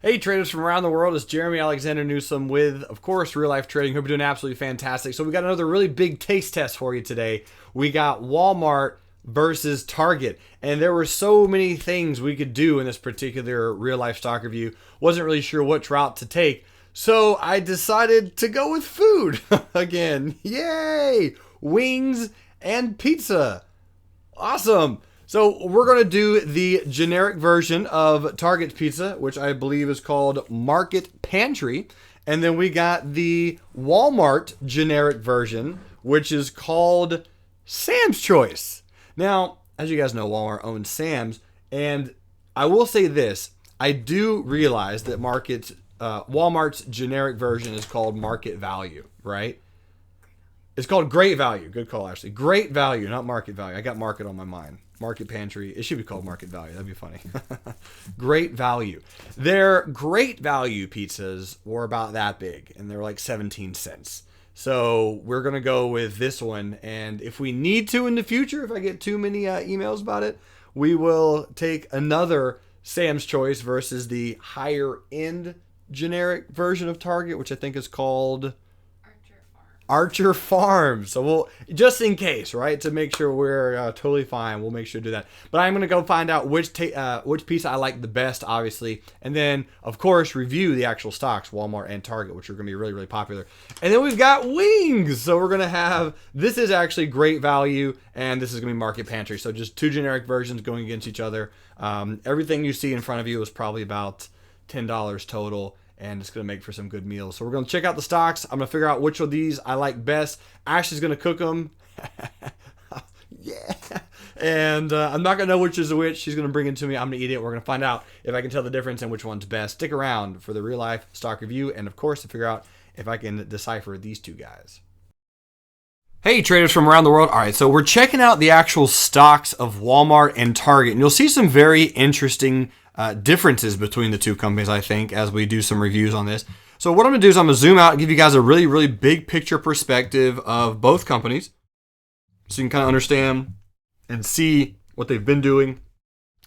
Hey traders from around the world, it's Jeremy Alexander Newsome with, of course, Real Life Trading. Hope you're doing absolutely fantastic. So we got another really big taste test for you today. We got Walmart versus Target, and there were so many things we could do in this particular real life stock review. Wasn't really sure which route to take, so I decided to go with food again. Yay! Wings and pizza. Awesome. So we're going to do the generic version of Target's pizza, which I believe is called Market Pantry. And then we got the Walmart generic version, which is called Sam's Choice. Now, as you guys know, Walmart owns Sam's. And I will say this. I do realize that Walmart's generic version is called Market Value, right? It's called Great Value. Good call, Ashley. Great Value, not Market Value. I got Market on my mind. Market Pantry. It should be called Market Value. That'd be funny. Great Value. Their Great Value pizzas were about that big, and they're like 17 cents. So we're going to go with this one. And if we need to in the future, if I get too many emails about it, we will take another Sam's Choice versus the higher end generic version of Target, which I think is called Archer Farm. So we'll, just in case, right, to make sure we're totally fine, we'll make sure to do that. But I'm going to go find out which pizza I like the best, obviously. And then, of course, review the actual stocks, Walmart and Target, which are going to be really, really popular. And then we've got wings. So we're going to have, this is actually Great Value, and this is going to be Market Pantry. So just two generic versions going against each other. Everything you see in front of you is probably about $10 total. And it's going to make for some good meals. So we're going to check out the stocks. I'm going to figure out which of these I like best. Ashley's going to cook them. Yeah. And I'm not going to know which is which. She's going to bring it to me. I'm going to eat it. We're going to find out if I can tell the difference and which one's best. Stick around for the real life stock review. And of course, to figure out if I can decipher these two guys. Hey traders from around the world. All right, so we're checking out the actual stocks of Walmart and Target. And you'll see some very interesting differences between the two companies, I think, as we do some reviews on this. So what I'm going to do is I'm going to zoom out and give you guys a really, really big picture perspective of both companies so you can kind of understand and see what they've been doing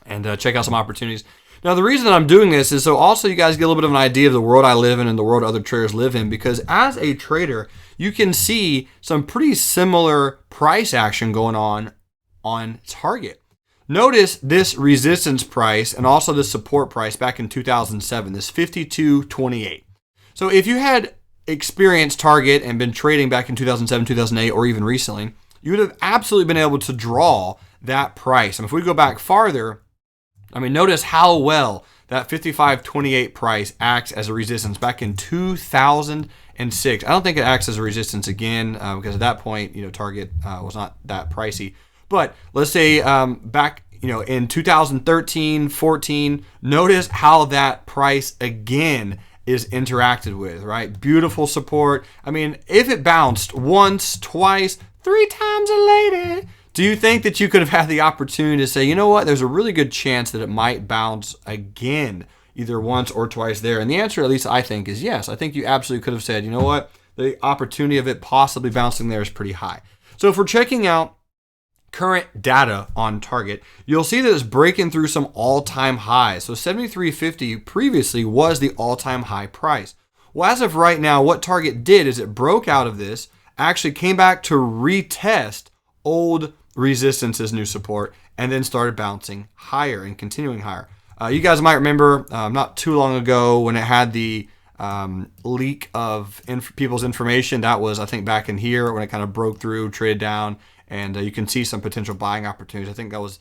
and check out some opportunities. Now, the reason that I'm doing this is so also you guys get a little bit of an idea of the world I live in and the world other traders live in, because as a trader, you can see some pretty similar price action going on Target. Notice this resistance price and also this support price back in 2007, this 52.28. So if you had experienced Target and been trading back in 2007, 2008, or even recently, you would have absolutely been able to draw that price. And if we go back farther, I mean, notice how well that 55.28 price acts as a resistance back in 2006. I don't think it acts as a resistance again because at that point, Target was not that pricey. But let's say back, in 2013, 14, notice how that price again is interacted with, right? Beautiful support. I mean, if it bounced once, twice, 3 times a lady, do you think that you could have had the opportunity to say, you know what, there's a really good chance that it might bounce again, either once or twice there? And the answer, at least I think, is yes. I think you absolutely could have said, you know what, the opportunity of it possibly bouncing there is pretty high. So if we're checking out current data on Target, you'll see that it's breaking through some all-time highs. So 73.50 previously was the all-time high price. Well, as of right now, what Target did is it broke out of this, actually came back to retest old resistance as new support, and then started bouncing higher and continuing higher. You guys might remember not too long ago when it had the leak of people's information. That was, I think, back in here when it kind of broke through, traded down, and you can see some potential buying opportunities. I think that was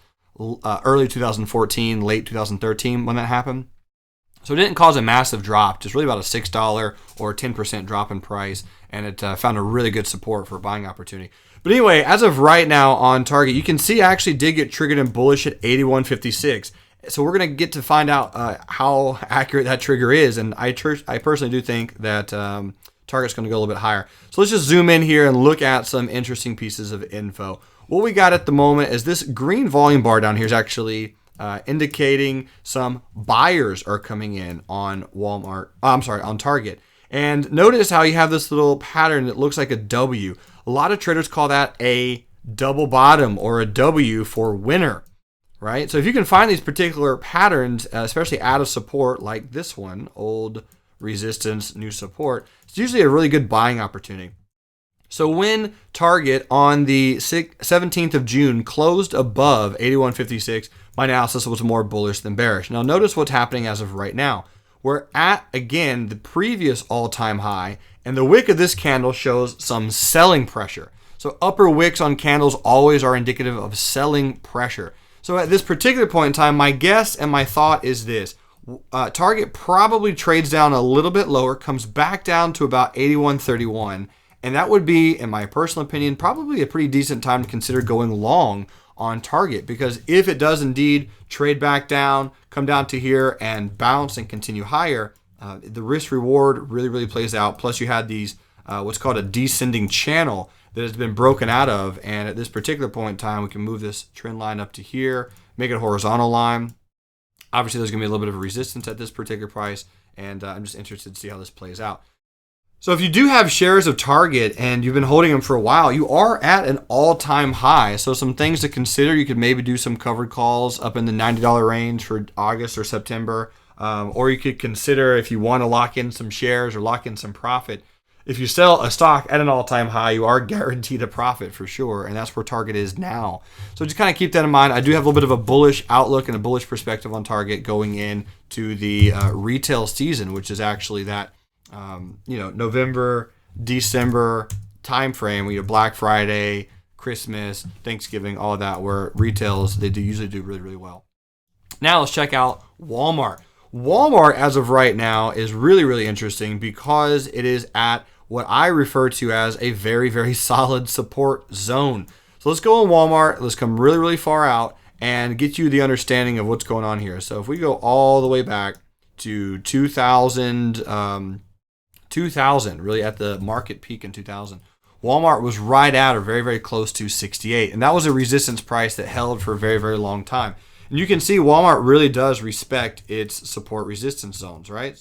early 2014, late 2013 when that happened. So it didn't cause a massive drop, just really about a $6 or 10% drop in price, and it found a really good support for a buying opportunity. But anyway, as of right now on Target, you can see I actually did get triggered and bullish at 81.56. So we're going to get to find out how accurate that trigger is, and I personally do think that Target's going to go a little bit higher. So let's just zoom in here and look at some interesting pieces of info. What we got at the moment is this green volume bar down here is actually indicating some buyers are coming in on on Target. And notice how you have this little pattern that looks like a W. A lot of traders call that a double bottom or a W for winner. right? So if you can find these particular patterns, especially out of support like this one, old resistance, new support, it's usually a really good buying opportunity. So when Target on the 17th of June closed above 81.56, my analysis was more bullish than bearish. Now notice what's happening as of right now. We're at, again, the previous all-time high, and the wick of this candle shows some selling pressure. So upper wicks on candles always are indicative of selling pressure. So at this particular point in time, my guess and my thought is this. Target probably trades down a little bit lower, comes back down to about 81.31, and that would be, in my personal opinion, probably a pretty decent time to consider going long on Target, because if it does indeed trade back down, come down to here and bounce and continue higher, the risk reward really plays out. Plus you had these what's called a descending channel that has been broken out of, and at this particular point in time we can move this trend line up to here, make it a horizontal line. Obviously there's going to be a little bit of resistance at this particular price, and I'm just interested to see how this plays out. So if you do have shares of Target and you've been holding them for a while, you are at an all-time high. So some things to consider, you could maybe do some covered calls up in the $90 range for August or September. Or you could consider, if you want to lock in some shares or lock in some profit, if you sell a stock at an all-time high, you are guaranteed a profit for sure. And that's where Target is now. So just kind of keep that in mind. I do have a little bit of a bullish outlook and a bullish perspective on Target going into the retail season, which is actually that November, December timeframe. We have Black Friday, Christmas, Thanksgiving, all of that, where retails, they usually do really well. Now let's check out Walmart. Walmart, as of right now, is really interesting because it is at what I refer to as a very solid support zone. So let's go on Walmart. Let's come really far out and get you the understanding of what's going on here. So if we go all the way back to 2000, really at the market peak in 2000, Walmart was right at or very close to 68, and that was a resistance price that held for a very long time. And you can see Walmart really does respect its support resistance zones, right?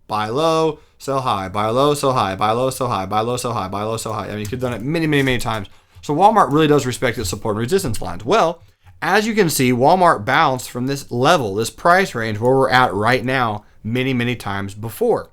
Buy low, sell high, buy low, sell high, buy low, sell high, buy low, sell high, buy low, sell high. I mean, you could have done it many times. So Walmart really does respect its support and resistance lines. Well, as you can see, Walmart bounced from this level, this price range where we're at right now many times before.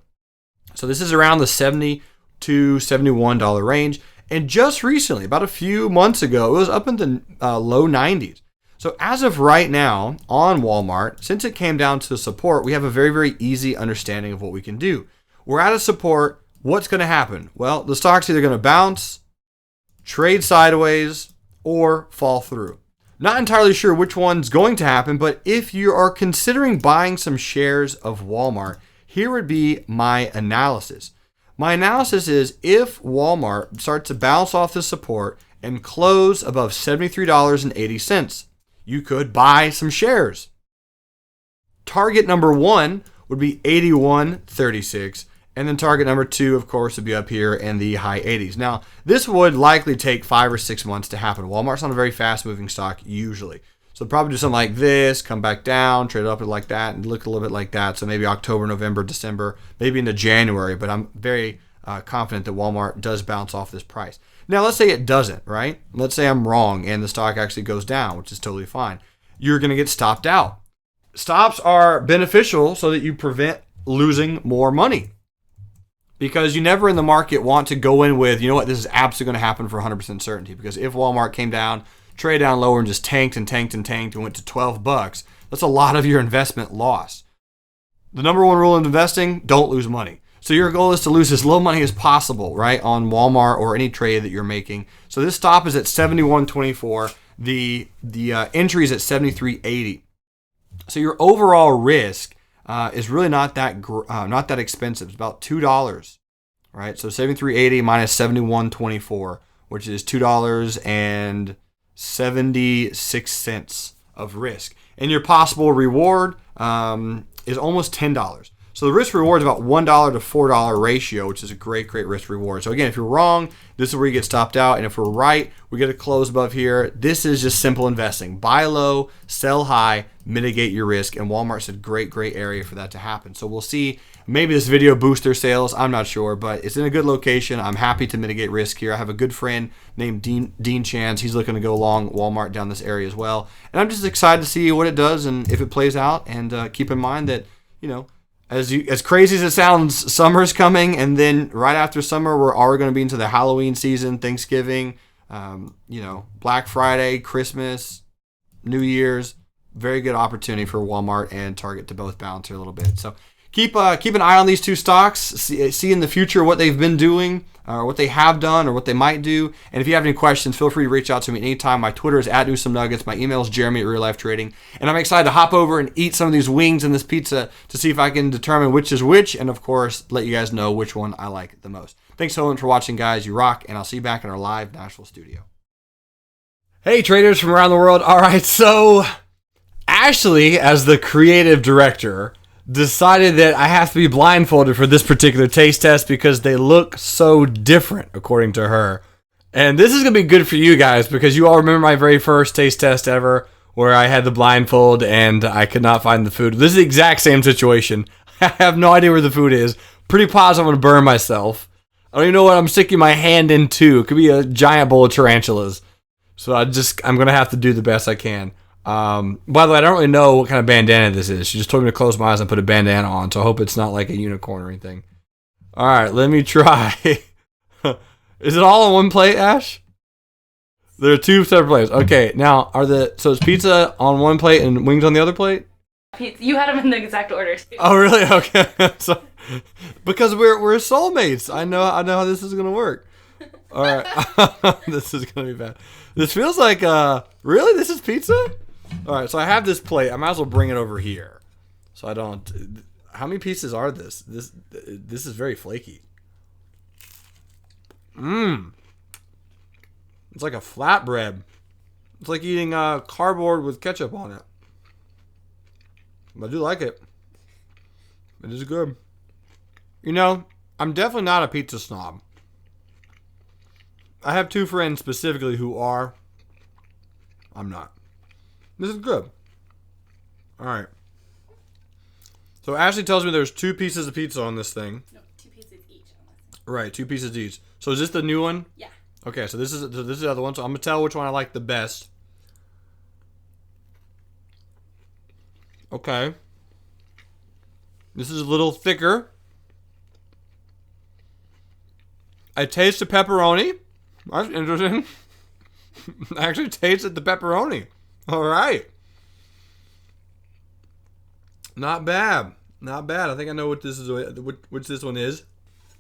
So this is around the $70 to $71 range. And just recently, about a few months ago, it was up in the low 90s. So as of right now on Walmart, since it came down to support, we have a very easy understanding of what we can do. We're at a support. What's going to happen? Well, the stock's either going to bounce, trade sideways, or fall through. Not entirely sure which one's going to happen, but if you are considering buying some shares of Walmart, here would be my analysis. My analysis is if Walmart starts to bounce off the support and close above $73.80, you could buy some shares. Target number 1 would be 81.36, and then target number 2, of course, would be up here in the high 80s. Now, this would likely take 5 or 6 months to happen. Walmart's not a very fast-moving stock usually. So probably do something like this, come back down, trade up like that, and look a little bit like that. So maybe October, November, December, maybe into January. But I'm very confident that Walmart does bounce off this price. Now, let's say it doesn't, right? Let's say I'm wrong and the stock actually goes down, which is totally fine. You're going to get stopped out. Stops are beneficial so that you prevent losing more money. Because you never in the market want to go in with, you know what, this is absolutely going to happen for 100% certainty. Because if Walmart came down, trade down lower and just tanked and went to $12, that's a lot of your investment lost. The number one rule in investing, don't lose money. So your goal is to lose as little money as possible, right, on Walmart or any trade that you're making. So this stop is at 71.24. The entry is at 73.80. So your overall risk is really not that expensive. It's about $2, right? So 73.80 minus 71.24, which is $2.76 of risk. And your possible reward is almost $10. So the risk reward is about $1 to $4 ratio, which is a great risk reward. So again, if you're wrong, this is where you get stopped out. And if we're right, we get a close above here. This is just simple investing. Buy low, sell high, mitigate your risk. And Walmart's a great area for that to happen. So we'll see. Maybe this video boosts their sales. I'm not sure, but it's in a good location. I'm happy to mitigate risk here. I have a good friend named Dean Chance. He's looking to go long Walmart down this area as well. And I'm just excited to see what it does and if it plays out. And keep in mind that, as crazy as it sounds, summer's coming, and then right after summer, we're already going to be into the Halloween season, Thanksgiving, Black Friday, Christmas, New Year's. Very good opportunity for Walmart and Target to both bounce here a little bit. So keep an eye on these two stocks. See in the future what they've been doing, or what they have done, or what they might do. And if you have any questions, feel free to reach out to me anytime. My Twitter is @NewSomeNuggets. My email is Jeremy@RealLifeTrading. And I'm excited to hop over and eat some of these wings and this pizza to see if I can determine which is which, and of course, let you guys know which one I like the most. Thanks so much for watching, guys. You rock, and I'll see you back in our live Nashville studio. Hey, traders from around the world. All right, so Ashley, as the creative director, decided that I have to be blindfolded for this particular taste test because they look so different, according to her. And this is going to be good for you guys because you all remember my very first taste test ever where I had the blindfold and I could not find the food. This is the exact same situation. I have no idea where the food is. Pretty positive I'm going to burn myself. I don't even know what I'm sticking my hand into. It could be a giant bowl of tarantulas. So I'm going to have to do the best I can. By the way, I don't really know what kind of bandana this is. She just told me to close my eyes and put a bandana on, so I hope it's not like a unicorn or anything. All right, let me try. Is it all on one plate, Ash? There are two separate plates. Okay, now so is pizza on one plate and wings on the other plate? You had them in the exact order too. Oh, really? Okay. So, because we're soulmates. I know how this is gonna work. All right, this is gonna be bad. This feels like really? This is pizza? All right, so I have this plate. I might as well bring it over here, so I don't. How many pieces are this? This is very flaky. It's like a flatbread. It's like eating cardboard with ketchup on it. But I do like it. It is good. I'm definitely not a pizza snob. I have two friends specifically who are. I'm not. This is good. All right. So Ashley tells me there's 2 pieces of pizza on this thing. No, 2 pieces each on this thing. Right, 2 pieces each. So is this the new one? Yeah. Okay, so this is the other one. So I'm gonna tell which one I like the best. Okay. This is a little thicker. I taste the pepperoni. That's interesting. I actually tasted the pepperoni. All right. Not bad. Not bad. I think I know what this is. Which this one is.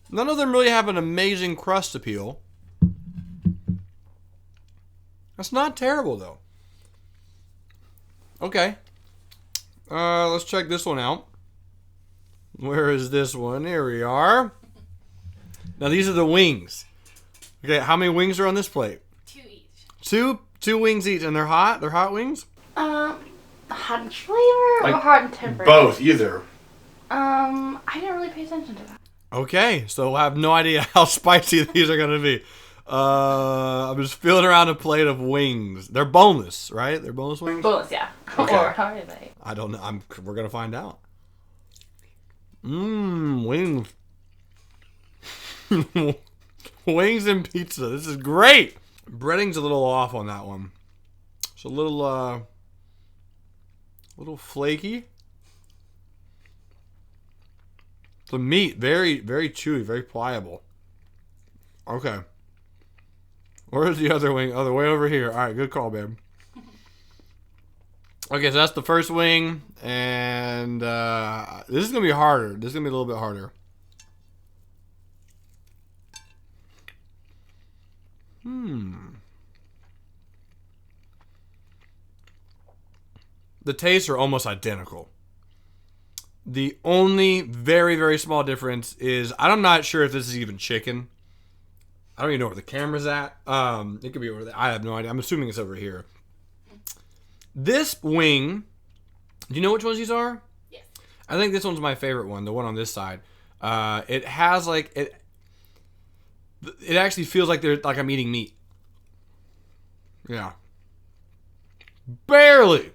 None of them really have an amazing crust appeal. That's not terrible though. Okay. Let's check this one out. Where is this one? Here we are. Now these are the wings. Okay, how many wings are on this plate? 2 each. Two wings each, and they're hot? They're hot wings? Hot in flavor or hot in temperature? Both, either. I didn't really pay attention to that. Okay, so I have no idea how spicy these are going to be. I'm just feeling around a plate of wings. They're boneless, right? They're boneless wings? Boneless, yeah. Okay. Or how are they? I don't know. We're going to find out. Wings. Wings and pizza. This is great. Breading's a little off on that one. It's a little flaky. The meat, very, very chewy, very pliable. Okay. Where's the other wing? Oh, the way over here. All right, good call, babe. Okay, so that's the first wing, and this is gonna be harder. This is gonna be a little bit harder. The tastes are almost identical. The only very, very small difference is I'm not sure if this is even chicken. I don't even know where the camera's at. It could be over there. I have no idea. I'm assuming it's over here. This wing, do you know which ones these are? Yes. I think this one's my favorite one, the one on this side. It has like it actually feels like I'm eating meat. Yeah. Barely.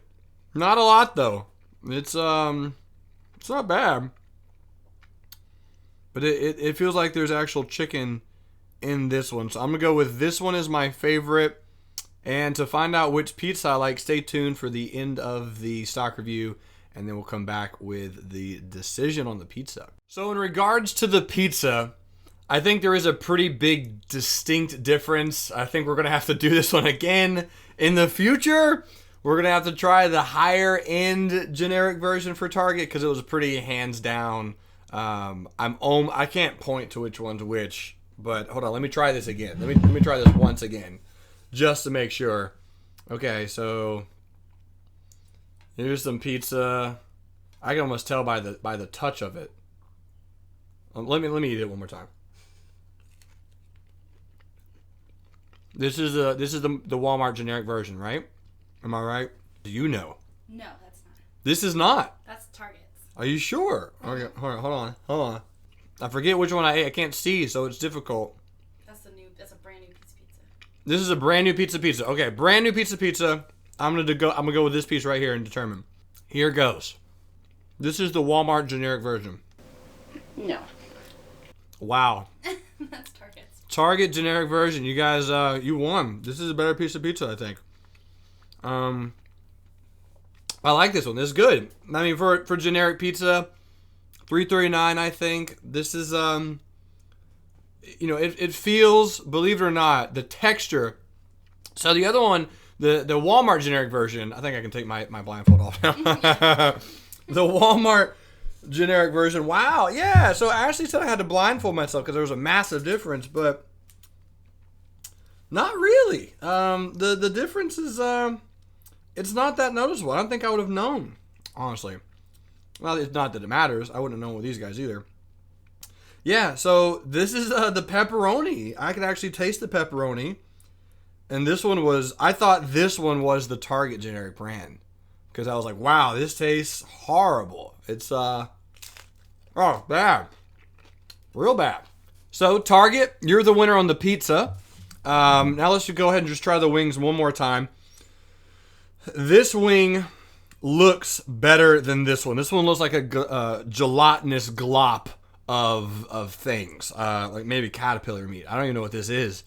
Not a lot though. It's not bad. But it feels like there's actual chicken in this one. So I'm going to go with this one as my favorite. And to find out which pizza I like, stay tuned for the end of the stock review. And then we'll come back with the decision on the pizza. So in regards to the pizza, I think there is a pretty big distinct difference. I think we're going to have to do this one again in the future. We're going to have to try the higher end generic version for Target because it was pretty hands down. I can't point to which one's which, but hold on, let me try this again. Let me try this once again just to make sure. Okay, so here's some pizza. I can almost tell by the touch of it. Let me eat it one more time. This is the Walmart generic version, right? Am I right? Do you know? No, that's not. This is not. That's Target's. Are you sure? Okay, hold on. I forget which one I ate. I can't see, so it's difficult. That's a brand new pizza. This is a brand new pizza. Okay, brand new pizza. I'm gonna go with this piece right here and determine. Here goes. This is the Walmart generic version. No. Wow. That's Target's. Target generic version. You guys, you won. This is a better piece of pizza, I think. I like this one. This is good. I mean, for generic pizza, $3.39. I think this is it feels, believe it or not, the texture. So the other one, the Walmart generic version. I think I can take my blindfold off now. The Walmart generic version. Wow. Yeah. So Ashley said I had to blindfold myself because there was a massive difference, but not really. The difference is it's not that noticeable. I don't think I would have known, honestly. Well, it's not that it matters. I wouldn't have known with these guys either. Yeah, so this is the pepperoni. I could actually taste the pepperoni. And I thought this one was the Target generic brand. Because I was like, wow, this tastes horrible. It's, bad. Real bad. So, Target, you're the winner on the pizza. Now let's just go ahead and just try the wings one more time. This wing looks better than this one. This one looks like a gelatinous glop of things, like maybe caterpillar meat. I don't even know what this is.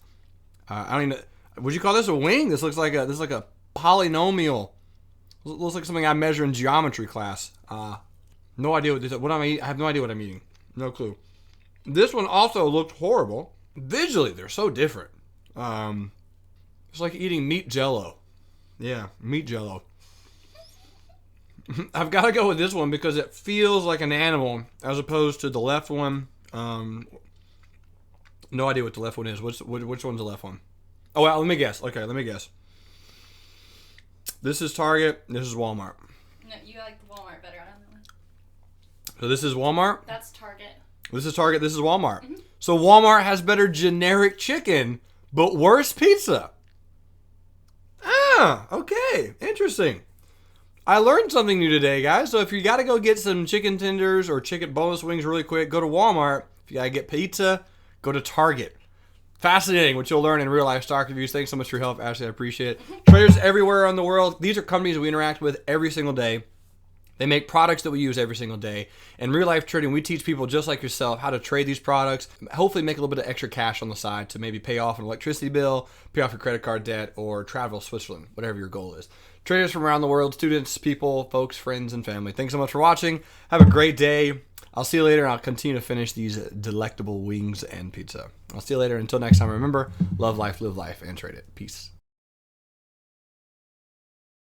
I don't even. Would you call this a wing? This looks like a polynomial. Looks like something I measure in geometry class. No idea what this is. What am I eating? I have no idea what I'm eating. No clue. This one also looked horrible. Visually, they're so different. It's like eating meat jello. Yeah, meat jello. I've got to go with this one because it feels like an animal as opposed to the left one. No idea what the left one is. Which one's the left one? Oh, well, let me guess. Okay, let me guess. This is Target. This is Walmart. No, you like the Walmart better on that one. So this is Walmart? That's Target. This is Target. This is Walmart. Mm-hmm. So Walmart has better generic chicken, but worse pizza. Ah, okay. Interesting. I learned something new today, guys. So if you got to go get some chicken tenders or chicken boneless wings really quick, go to Walmart. If you got to get pizza, go to Target. Fascinating what you'll learn in real life stock reviews. Thanks so much for your help, Ashley. I appreciate it. Traders everywhere around the world. These are companies we interact with every single day. They make products that we use every single day. In real life trading, we teach people just like yourself how to trade these products, hopefully make a little bit of extra cash on the side to maybe pay off an electricity bill, pay off your credit card debt, or travel to Switzerland, whatever your goal is. Traders from around the world, students, people, folks, friends, and family. Thanks so much for watching. Have a great day. I'll see you later, and I'll continue to finish these delectable wings and pizza. I'll see you later. Until next time, remember, love life, live life, and trade it. Peace.